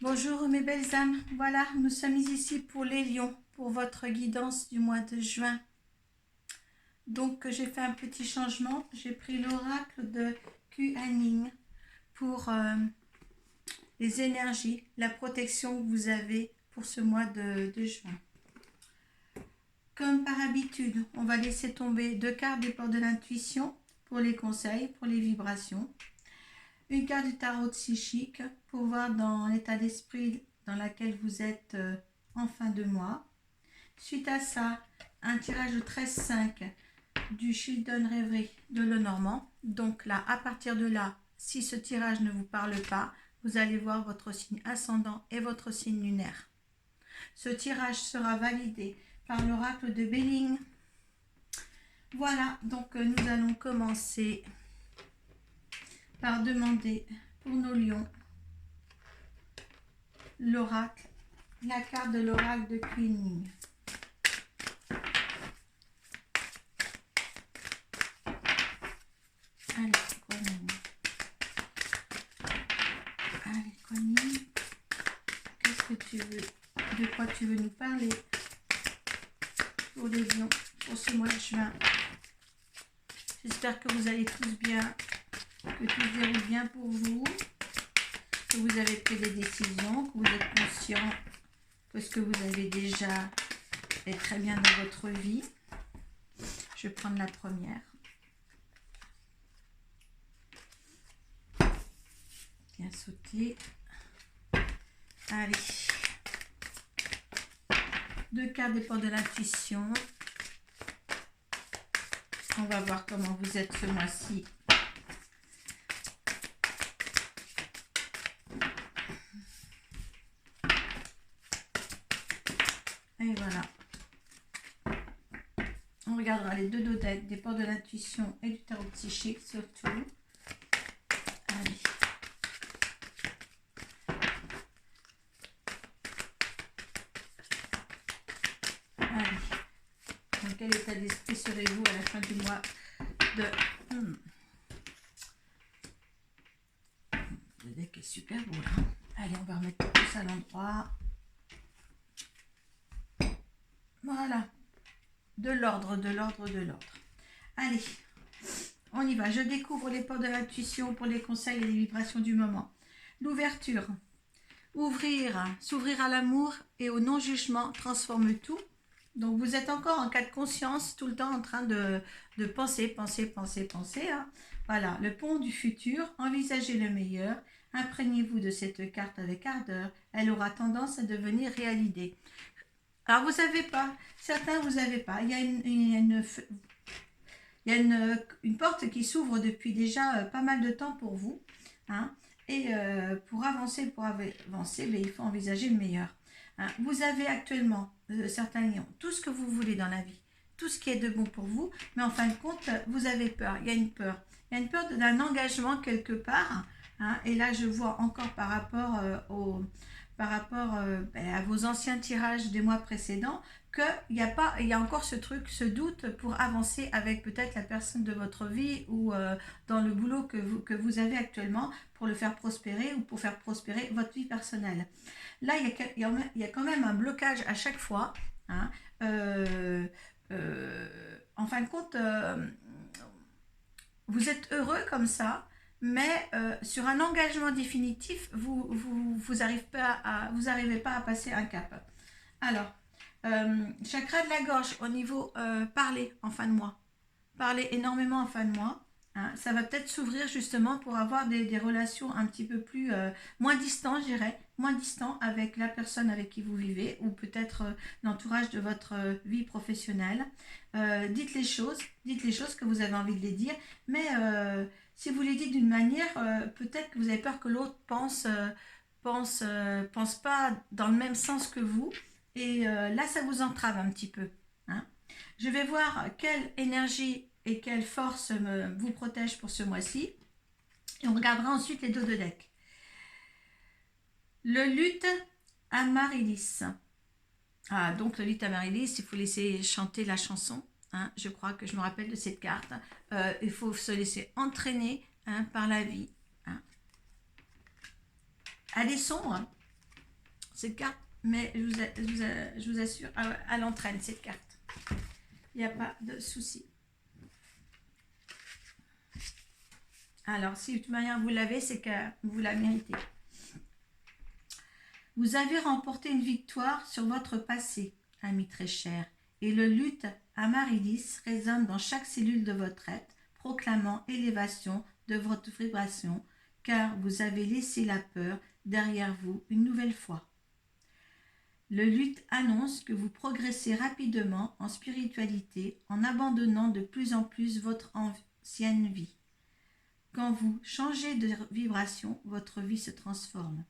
Bonjour mes belles âmes, voilà, nous sommes ici pour les lions, pour votre guidance du mois de juin. Donc j'ai fait un petit changement, j'ai pris l'oracle de Kuan pour les énergies, la protection que vous avez pour ce mois de juin. Comme par habitude, on va laisser tomber 2 cartes des portes de l'intuition pour les conseils, pour les vibrations. Une carte du tarot psychique pour voir dans l'état d'esprit dans lequel vous êtes en fin de mois. Suite à ça, un tirage de 13-5 du Children Rêverie de Lenormand. Donc là, à partir de là, si ce tirage ne vous parle pas, vous allez voir votre signe ascendant et votre signe lunaire. Ce tirage sera validé par l'oracle de Belling. Voilà, donc nous allons commencer par demander pour nos lions l'oracle, la carte de l'oracle de Queening. Allez, Queening. Allez, Queening. Qu'est-ce que tu veux? De quoi tu veux nous parler pour les lions pour ce mois de juin? J'espère que vous allez tous bien, que tout se déroule bien pour vous, que vous avez pris des décisions, que vous êtes conscient que ce que vous avez déjà est très bien dans votre vie. Je vais prendre la première. Bien sauté. Allez. 2 cartes des portes de l'intuition. On va voir comment vous êtes ce mois-ci. Et voilà. On regardera les 2 dodecs des portes de l'intuition et du tarot psychique surtout. Allez. Allez. Dans quel état d'esprit serez-vous à la fin du mois de... Le deck est super beau là. Allez, on va remettre tout ça à l'endroit. Voilà. De l'ordre, de l'ordre, de l'ordre. Allez, on y va. Je découvre les portes de l'intuition pour les conseils et les vibrations du moment. L'ouverture. Ouvrir, s'ouvrir à l'amour et au non-jugement transforme tout. Donc vous êtes encore en cas de conscience, tout le temps en train de penser. Hein. Voilà, le pont du futur, envisagez le meilleur. Imprégnez-vous de cette carte avec ardeur. Elle aura tendance à devenir réalité. Alors vous savez pas, certains vous avez pas. Il y a une porte qui s'ouvre depuis déjà pas mal de temps pour vous. Hein, et pour avancer, mais il faut envisager le meilleur. Hein, vous avez actuellement, certains lions, tout ce que vous voulez dans la vie, tout ce qui est de bon pour vous, mais en fin de compte, vous avez peur. Il y a une peur. Il y a une peur d'un engagement quelque part. Hein, et là, je vois encore par rapport à vos anciens tirages des mois précédents, qu'il y a encore ce truc, ce doute pour avancer avec peut-être la personne de votre vie ou dans le boulot que vous avez actuellement pour le faire prospérer ou pour faire prospérer votre vie personnelle. Là, il y a quand même un blocage à chaque fois. Hein, en fin de compte, vous êtes heureux comme ça, mais sur un engagement définitif, vous n'arrivez pas à passer un cap. Alors, chakra de la gorge au niveau parler en fin de mois. Parler énormément en fin de mois. Hein, ça va peut-être s'ouvrir justement pour avoir des relations un petit peu plus moins distantes, je dirais, moins distantes avec la personne avec qui vous vivez ou peut-être l'entourage de votre vie professionnelle. Dites les choses que vous avez envie de les dire, mais si vous les dites d'une manière, peut-être que vous avez peur que l'autre pense pas dans le même sens que vous, et là ça vous entrave un petit peu. Hein. Je vais voir quelle énergie et quelle force vous protège pour ce mois-ci. Et on regardera ensuite les dos de deck. Le luth Amaryllis. Ah, donc le luth Amaryllis, il faut laisser chanter la chanson. Hein, je crois que je me rappelle de cette carte. Il faut se laisser entraîner par la vie. Hein. Elle est sombre. cette carte, mais je vous assure, elle entraîne cette carte. Il n'y a pas de souci. Alors, si de toute manière vous l'avez, c'est que vous la méritez. Vous avez remporté une victoire sur votre passé, ami très cher, et le luth Amaryllis résonne dans chaque cellule de votre être, proclamant élévation de votre vibration, car vous avez laissé la peur derrière vous une nouvelle fois. Le luth annonce que vous progressez rapidement en spiritualité en abandonnant de plus en plus votre ancienne vie. Quand vous changez de vibration, votre vie se transforme.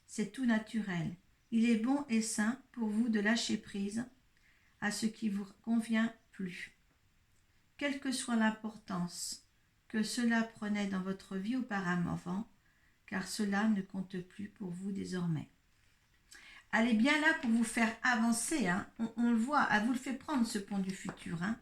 C'est tout naturel. Il est bon et sain pour vous de lâcher prise à ce qui vous convient plus. Quelle que soit l'importance que cela prenait dans votre vie auparavant, car cela ne compte plus pour vous désormais. Elle est bien là pour vous faire avancer, hein. On le voit, elle vous le fait prendre ce pont du futur. Hein.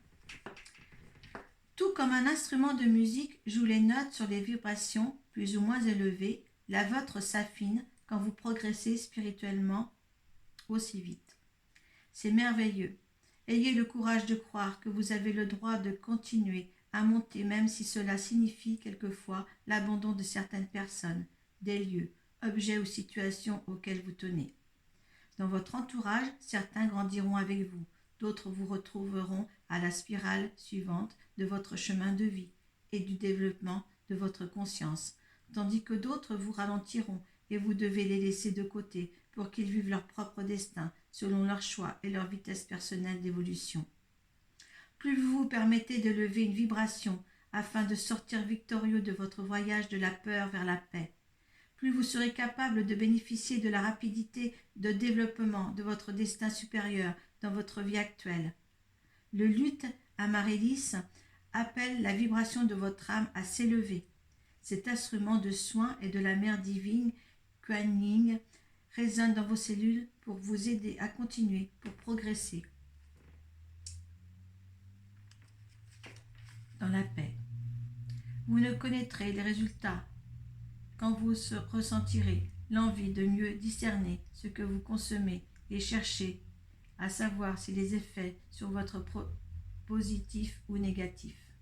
Tout comme un instrument de musique joue les notes sur les vibrations plus ou moins élevées, la vôtre s'affine quand vous progressez spirituellement aussi vite. C'est merveilleux. Ayez le courage de croire que vous avez le droit de continuer à monter même si cela signifie quelquefois l'abandon de certaines personnes, des lieux, objets ou situations auxquels vous tenez. Dans votre entourage, certains grandiront avec vous, d'autres vous retrouveront à la spirale suivante de votre chemin de vie et du développement de votre conscience, tandis que d'autres vous ralentiront et vous devez les laisser de côté pour qu'ils vivent leur propre destin selon leurs choix et leur vitesse personnelle d'évolution. Plus vous vous permettez de lever une vibration afin de sortir victorieux de votre voyage de la peur vers la paix, plus vous serez capable de bénéficier de la rapidité de développement de votre destin supérieur dans votre vie actuelle. Le luth Amaryllis appelle la vibration de votre âme à s'élever. Cet instrument de soin et de la mère divine, Kuan Yin, résonne dans vos cellules pour vous aider à continuer, pour progresser dans la paix. Vous ne connaîtrez les résultats quand vous ressentirez l'envie de mieux discerner ce que vous consommez et chercher à savoir si les effets sur votre positifs ou négatifs.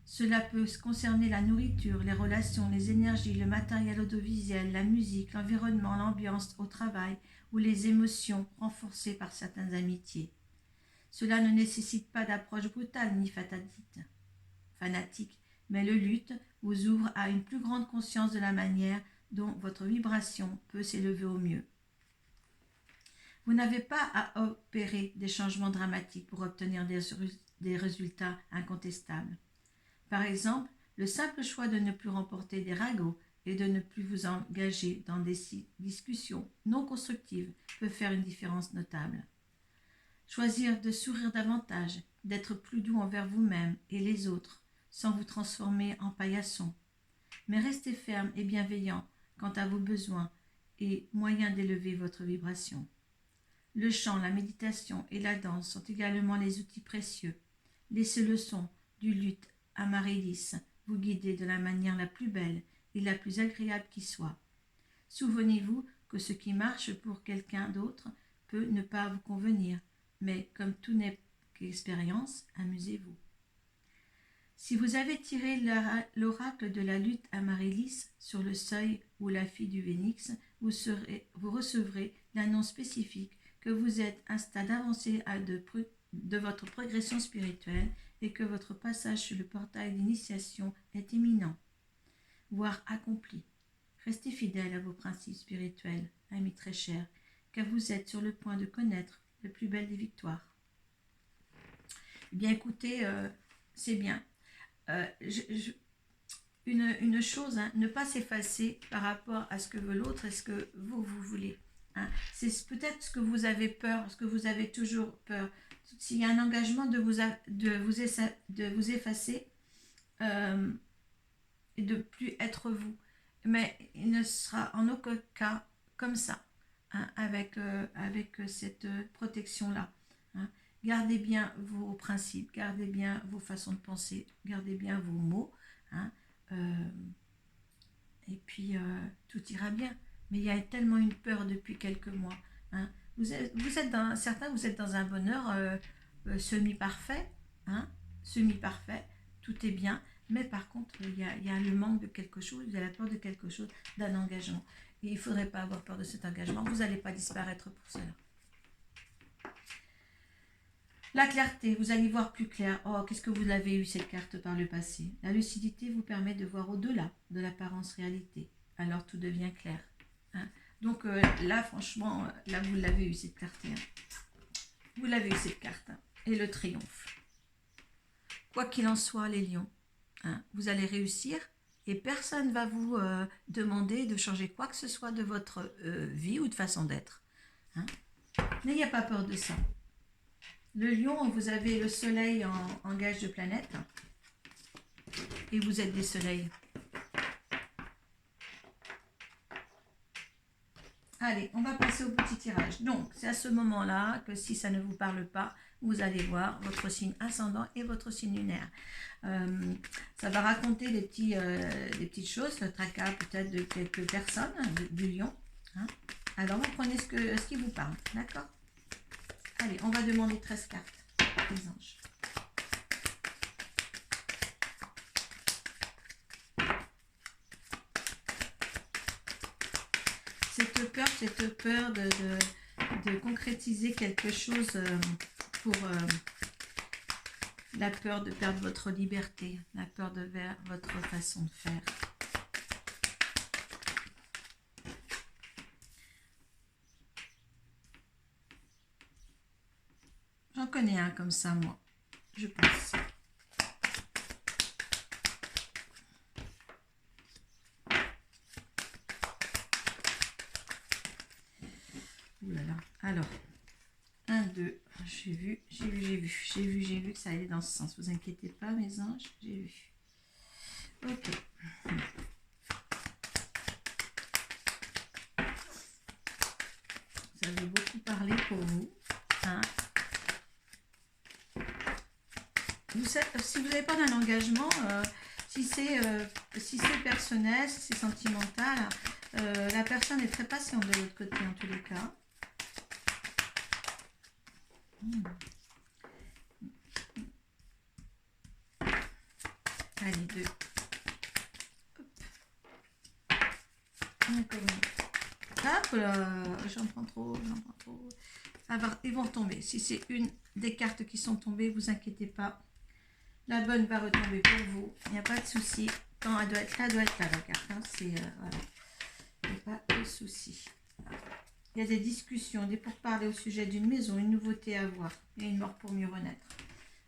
Cela peut concerner la nourriture, les relations, les énergies, le matériel audiovisuel, la musique, l'environnement, l'ambiance au travail ou les émotions renforcées par certaines amitiés. Cela ne nécessite pas d'approche brutale ni fanatique, mais le luth vous ouvre à une plus grande conscience de la manière dont votre vibration peut s'élever au mieux. Vous n'avez pas à opérer des changements dramatiques pour obtenir des résultats incontestables. Par exemple, le simple choix de ne plus remporter des ragots et de ne plus vous engager dans des discussions non constructives peut faire une différence notable. Choisir de sourire davantage, d'être plus doux envers vous-même et les autres, sans vous transformer en paillasson. Mais restez ferme et bienveillant quant à vos besoins et moyens d'élever votre vibration. Le chant, la méditation et la danse sont également les outils précieux. Laissez le son du luth Amaryllis vous guider de la manière la plus belle et la plus agréable qui soit. Souvenez-vous que ce qui marche pour quelqu'un d'autre peut ne pas vous convenir, mais comme tout n'est qu'expérience, amusez-vous. Si vous avez tiré l'oracle de la luth Amaryllis sur le seuil ou la fille du Phénix, vous recevrez l'annonce spécifique que vous êtes à un stade avancé de votre progression spirituelle et que votre passage sur le portail d'initiation est imminent, voire accompli. Restez fidèle à vos principes spirituels, amis très chers, car vous êtes sur le point de connaître le plus belle des victoires. Eh bien écoutez, c'est bien. Une chose, hein, ne pas s'effacer par rapport à ce que veut l'autre et ce que vous voulez. Hein. C'est peut-être ce que vous avez peur, ce que vous avez toujours peur. S'il y a un engagement de vous effacer et de plus être vous, mais il ne sera en aucun cas comme ça, hein, avec cette protection-là. Hein. Gardez bien vos principes, gardez bien vos façons de penser, gardez bien vos mots, hein, et puis tout ira bien. mais il y a tellement une peur depuis quelques mois. Hein. Certains, vous êtes dans un bonheur semi-parfait, hein, semi-parfait, tout est bien, mais par contre, il y a le manque de quelque chose, il y a la peur de quelque chose, d'un engagement. Et il ne faudrait pas avoir peur de cet engagement, vous n'allez pas disparaître pour cela. La clarté, vous allez voir plus clair. Oh, qu'est-ce que vous avez eu cette carte par le passé? La lucidité vous permet de voir au-delà de l'apparence réalité. Alors tout devient clair. Hein. Donc là, franchement, là vous l'avez eu cette carte. Hein. Vous l'avez eu cette carte. Hein. Et le triomphe. Quoi qu'il en soit, les lions, hein, vous allez réussir et personne ne va vous demander de changer quoi que ce soit de votre vie ou de façon d'être. Hein. N'ayez pas peur de ça. Le lion, vous avez le soleil en gage de planète et vous êtes des soleils. Allez, on va passer au petit tirage. Donc, c'est à ce moment-là que si ça ne vous parle pas, vous allez voir votre signe ascendant et votre signe lunaire. Ça va raconter des petites choses, le tracas peut-être de quelques personnes, du lion. Hein. Alors, vous prenez ce qui vous parle, d'accord? Allez, on va demander 13 cartes, les anges. Cette peur de concrétiser quelque chose pour la peur de perdre votre liberté, la peur de perdre votre façon de faire. J'en connais un comme ça, moi, je pense. Ouh là là. Alors, 1, 2, j'ai vu que ça allait dans ce sens. Vous inquiétez pas, mes anges, j'ai vu. Ok. Ça veut beaucoup parler pour vous. Hein. Si vous n'avez pas d'un engagement, si c'est personnel, si c'est sentimental, la personne est très patiente de l'autre côté en tous les cas. Allez, 2. Hop là, j'en prends trop. Ils vont retomber. Si c'est une des cartes qui sont tombées, vous inquiétez pas. La bonne va retomber pour vous. Il n'y a pas de souci. Quand elle doit être là, la carte. Hein. Voilà. Il n'y a pas de souci. Il y a des discussions, des pourparlers au sujet d'une maison, une nouveauté à voir et une mort pour mieux renaître.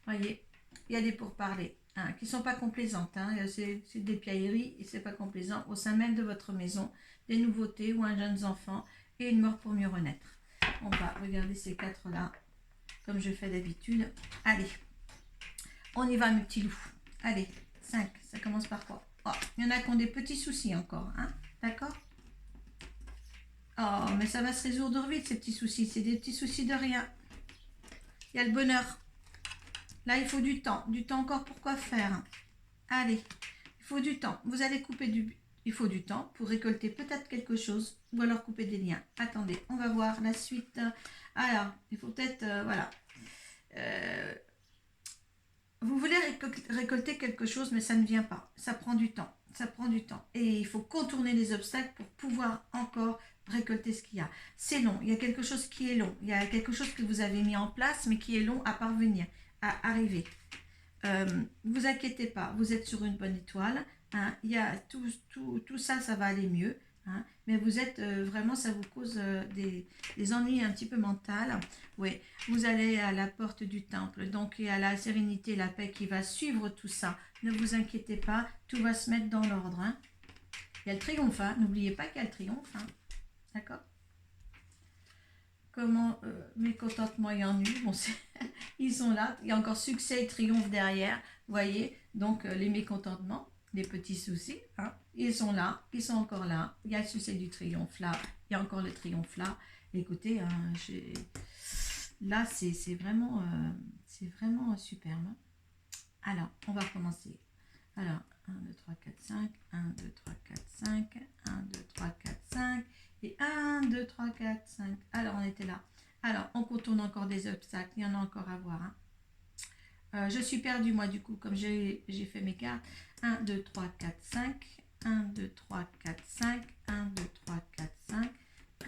Voyez, il y a des pourparlers hein, qui ne sont pas complaisantes. Hein. C'est des piailleries et c'est pas complaisant. Au sein même de votre maison, des nouveautés ou un jeune enfant et une mort pour mieux renaître. On va regarder ces quatre-là, comme je fais d'habitude. Allez, on y va mes petits loups. Allez, 5, ça commence par quoi? Oh, il y en a qui ont des petits soucis encore, hein, d'accord? Oh, mais ça va se résoudre vite ces petits soucis, c'est des petits soucis de rien. Il y a le bonheur. Là, il faut du temps encore pour quoi faire. Allez, il faut du temps. Vous allez couper il faut du temps pour récolter peut-être quelque chose ou alors couper des liens. Attendez, on va voir la suite. Alors, il faut peut-être, voilà. Vous voulez récolter quelque chose, mais ça ne vient pas. Ça prend du temps. Ça prend du temps. Et il faut contourner les obstacles pour pouvoir encore récolter ce qu'il y a. C'est long. Il y a quelque chose qui est long. Il y a quelque chose que vous avez mis en place, mais qui est long à parvenir, à arriver. Vous inquiétez pas. Vous êtes sur une bonne étoile. Hein, il y a tout ça, ça va aller mieux. Hein, mais vous êtes vraiment, ça vous cause des ennuis un petit peu mentaux. Oui, vous allez à la porte du temple, donc il y a la sérénité, la paix qui va suivre tout ça. Ne vous inquiétez pas, tout va se mettre dans l'ordre. Hein. Il y a le triomphe, hein. N'oubliez pas qu'il y a le triomphe. Hein. D'accord? Comment mécontentement et ennui, bon, ils sont là, il y a encore succès et triomphe derrière, vous voyez, donc les mécontentements, les petits soucis, hein, ils sont là, ils sont encore là, il y a le succès du triomphe là, il y a encore le triomphe là, écoutez, hein, là c'est vraiment superbe. Alors, on va recommencer. Alors, 1, 2, 3, 4, 5, 1, 2, 3, 4, 5, 1, 2, 3, 4, 5, Et 1, 2, 3, 4, 5. Alors, on était là. Alors, on contourne encore des obstacles. Il y en a encore à voir. Je suis perdue, moi, du coup, comme j'ai fait mes cartes. 1, 2, 3, 4, 5. 1, 2, 3, 4, 5. 1, 2, 3, 4, 5.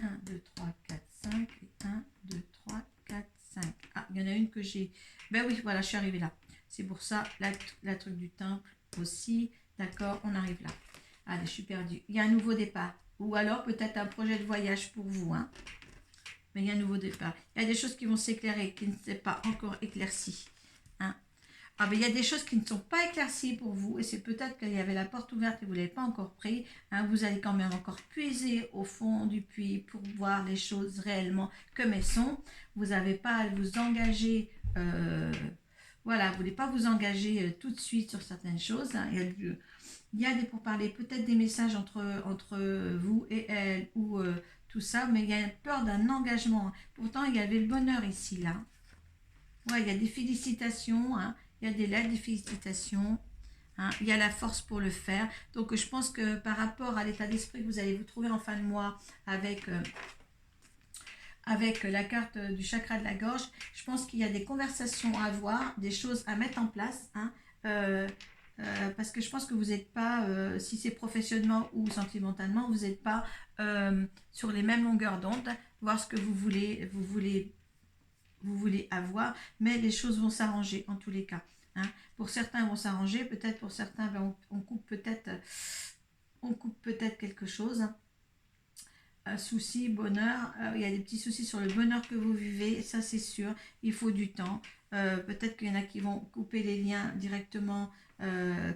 1, 2, 3, 4, 5. Et 1, 2, 3, 4, 5. Ah, il y en a une que j'ai... Ben oui, voilà, je suis arrivée là. C'est pour ça, la truc du temple aussi. D'accord, on arrive là. Allez, je suis perdue. Il y a un nouveau départ. Ou alors peut-être un projet de voyage pour vous. Mais il y a un nouveau départ. Il y a des choses qui vont s'éclairer, qui ne sont pas encore éclaircies. Ah, mais il y a des choses qui ne sont pas éclaircies pour vous. Et c'est peut-être qu'il y avait la porte ouverte et vous ne l'avez pas encore pris. Vous allez quand même encore puiser au fond du puits pour voir les choses réellement comme elles sont. Vous n'avez pas à vous engager... voilà, vous ne voulez pas vous engager tout de suite sur certaines choses. Il y a des pourparlers, peut-être des messages entre vous et elle ou tout ça, mais il y a peur d'un engagement. Pourtant, il y avait le bonheur ici, là. Ouais, il y a des félicitations, il y a des lettres, des félicitations. Il y a la force pour le faire. Donc, je pense que par rapport à l'état d'esprit que vous allez vous trouver en fin de mois avec la carte du chakra de la gorge, je pense qu'il y a des conversations à avoir, des choses à mettre en place. Parce que je pense que vous n'êtes pas, si c'est professionnellement ou sentimentalement, vous n'êtes pas sur les mêmes longueurs d'onde, voir ce que vous voulez avoir, mais les choses vont s'arranger en tous les cas. Pour certains, vont s'arranger, peut-être pour certains, on coupe peut-être quelque chose. Soucis, bonheur, il y a des petits soucis sur le bonheur que vous vivez, ça c'est sûr, il faut du temps. Peut-être qu'il y en a qui vont couper les liens directement,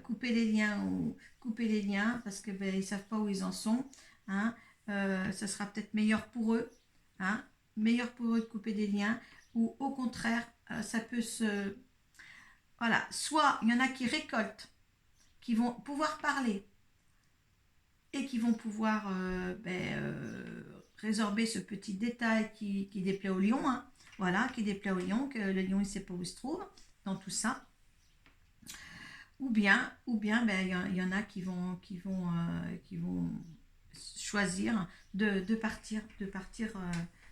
couper les liens parce que ils ne savent pas où ils en sont. Ça sera peut-être meilleur pour eux, meilleur pour eux de couper des liens, ou au contraire, ça peut se... Voilà, soit il y en a qui récoltent, qui vont pouvoir parler, et qui vont pouvoir résorber ce petit détail qui déplaît au lion. Voilà, qui déplaît au lion, que le lion il ne sait pas où il se trouve dans tout ça. Ou bien il y en a qui vont choisir de partir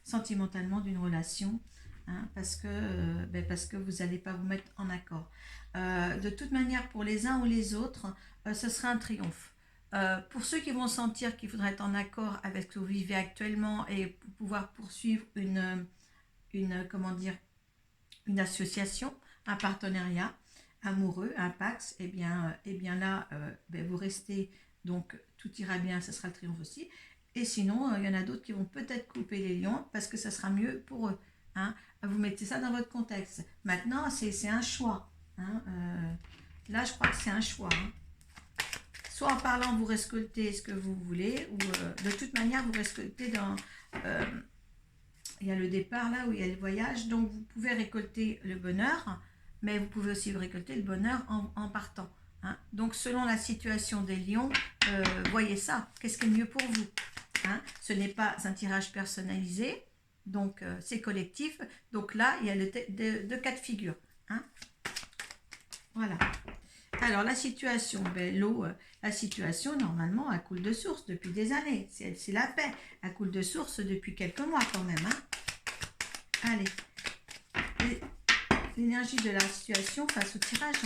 sentimentalement d'une relation, parce que vous n'allez pas vous mettre en accord. De toute manière, pour les uns ou les autres, ce sera un triomphe. Pour ceux qui vont sentir qu'il faudra être en accord avec ce que vous vivez actuellement et pour pouvoir poursuivre une association, un partenariat amoureux, un pax, et bien là, vous restez, donc tout ira bien, ce sera le triomphe aussi. Et sinon, il y en a d'autres qui vont peut-être couper les lions parce que ça sera mieux pour eux. Vous mettez ça dans votre contexte. Maintenant, c'est un choix. Là, je crois que c'est un choix. Soit en parlant, vous récoltez ce que vous voulez, ou de toute manière, vous récoltez dans... il y a le départ là où il y a le voyage, donc vous pouvez récolter le bonheur, mais vous pouvez aussi récolter le bonheur en partant. Donc selon la situation des lions, voyez ça, qu'est-ce qui est mieux pour vous. Ce n'est pas un tirage personnalisé, donc c'est collectif. Donc là, il y a deux cas de figure. Voilà. Alors la situation, l'eau, la situation normalement elle coule de source depuis des années, c'est la paix, elle coule de source depuis quelques mois quand même. Allez, l'énergie de la situation face au tirage.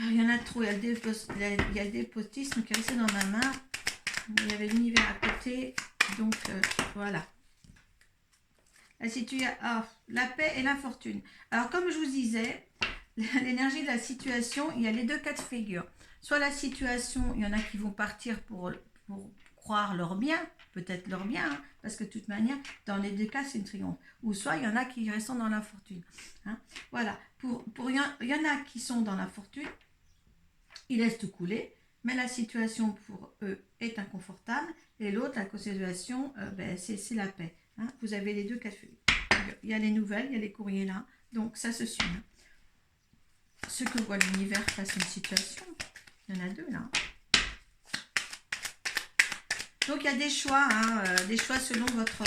Il y en a trop, il y a le despotisme qui est resté dans ma main. Il y avait l'univers à côté, donc voilà. La paix et l'infortune. Alors comme je vous disais, l'énergie de la situation, il y a les deux cas de figure. Soit la situation, il y en a qui vont partir pour croire leur bien, peut-être leur bien, parce que de toute manière, dans les deux cas, c'est une triomphe. Ou soit il y en a qui restent dans l'infortune. Voilà. Il y en a qui sont dans l'infortune, ils laissent tout couler, mais la situation pour eux est inconfortable, et l'autre, la situation, c'est la paix. Vous avez les deux cas de figure. Il y a les nouvelles, il y a les courriers là, donc ça se suit. Ce que voit l'univers face à une situation, il y en a deux là. Donc il y a des choix selon votre...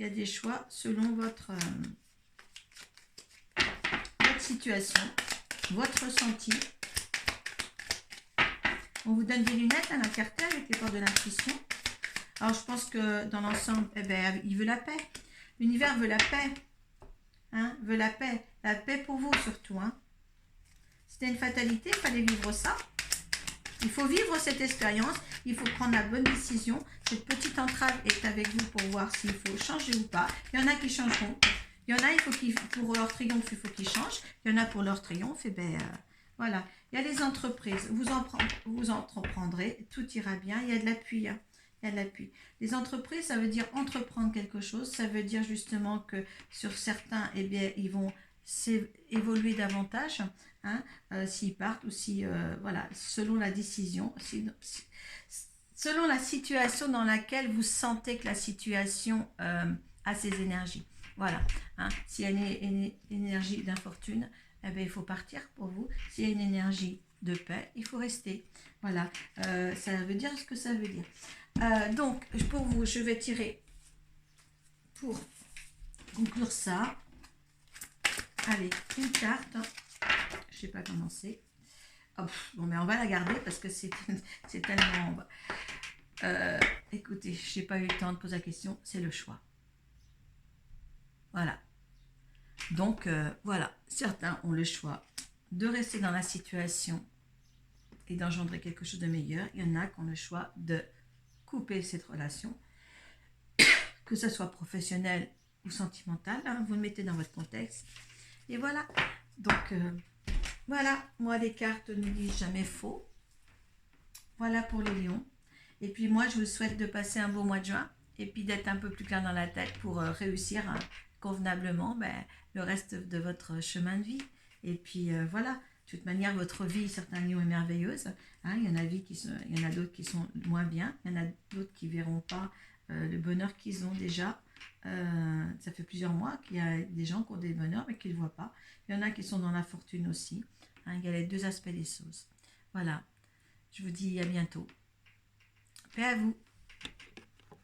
il y a des choix selon votre situation, votre ressenti. On vous donne des lunettes à la carte avec les portes de l'intuition. Alors, je pense que dans l'ensemble, eh ben, il veut la paix. L'univers veut la paix. Hein, veut la paix. La paix pour vous surtout. Hein. C'était une fatalité, il fallait vivre ça. Il faut vivre cette expérience. Il faut prendre la bonne décision. Cette petite entrave est avec vous pour voir s'il faut changer ou pas. Il y en a qui changeront. Il y en a, pour leur triomphe, il faut qu'ils changent. Il y en a pour leur triomphe, et ben voilà. Il y a les entreprises. Vous entreprendrez, tout ira bien. Il y a de l'appui. Hein. Il y a de l'appui. Les entreprises, ça veut dire entreprendre quelque chose. Ça veut dire justement que sur certains, eh bien, ils vont évoluer davantage. Hein, s'ils partent ou si, voilà, selon la décision. Selon la situation dans laquelle vous sentez que la situation a ses énergies. Voilà. Hein. S'il y a une énergie d'infortune, eh bien, il faut partir pour vous. S'il y a une énergie de paix, il faut rester. Voilà. Ça veut dire ce que ça veut dire. Donc, pour vous, je vais tirer pour conclure ça. Allez, une carte. Je ne sais pas comment c'est. Oh, bon, mais on va la garder parce que c'est tellement... écoutez, je n'ai pas eu le temps de poser la question. C'est le choix. Voilà. Donc, voilà. Certains ont le choix de rester dans la situation et d'engendrer quelque chose de meilleur. Il y en a qui ont le choix de couper cette relation, que ce soit professionnel ou sentimental. Hein, vous le mettez dans votre contexte. Et voilà. Donc, voilà. Moi, les cartes ne disent jamais faux. Voilà pour les lions. Et puis, moi, je vous souhaite de passer un beau mois de juin et puis d'être un peu plus clair dans la tête pour réussir convenablement le reste de votre chemin de vie. Et puis, voilà. De toute manière, votre vie, certains lions, est merveilleuse. Hein, il y en a d'autres qui sont moins bien. Il y en a d'autres qui ne verront pas le bonheur qu'ils ont déjà. Ça fait plusieurs mois qu'il y a des gens qui ont des bonheurs mais qui ne le voient pas. Il y en a qui sont dans la fortune aussi. Hein, il y a les deux aspects des choses. Voilà. Je vous dis à bientôt. Paix à vous.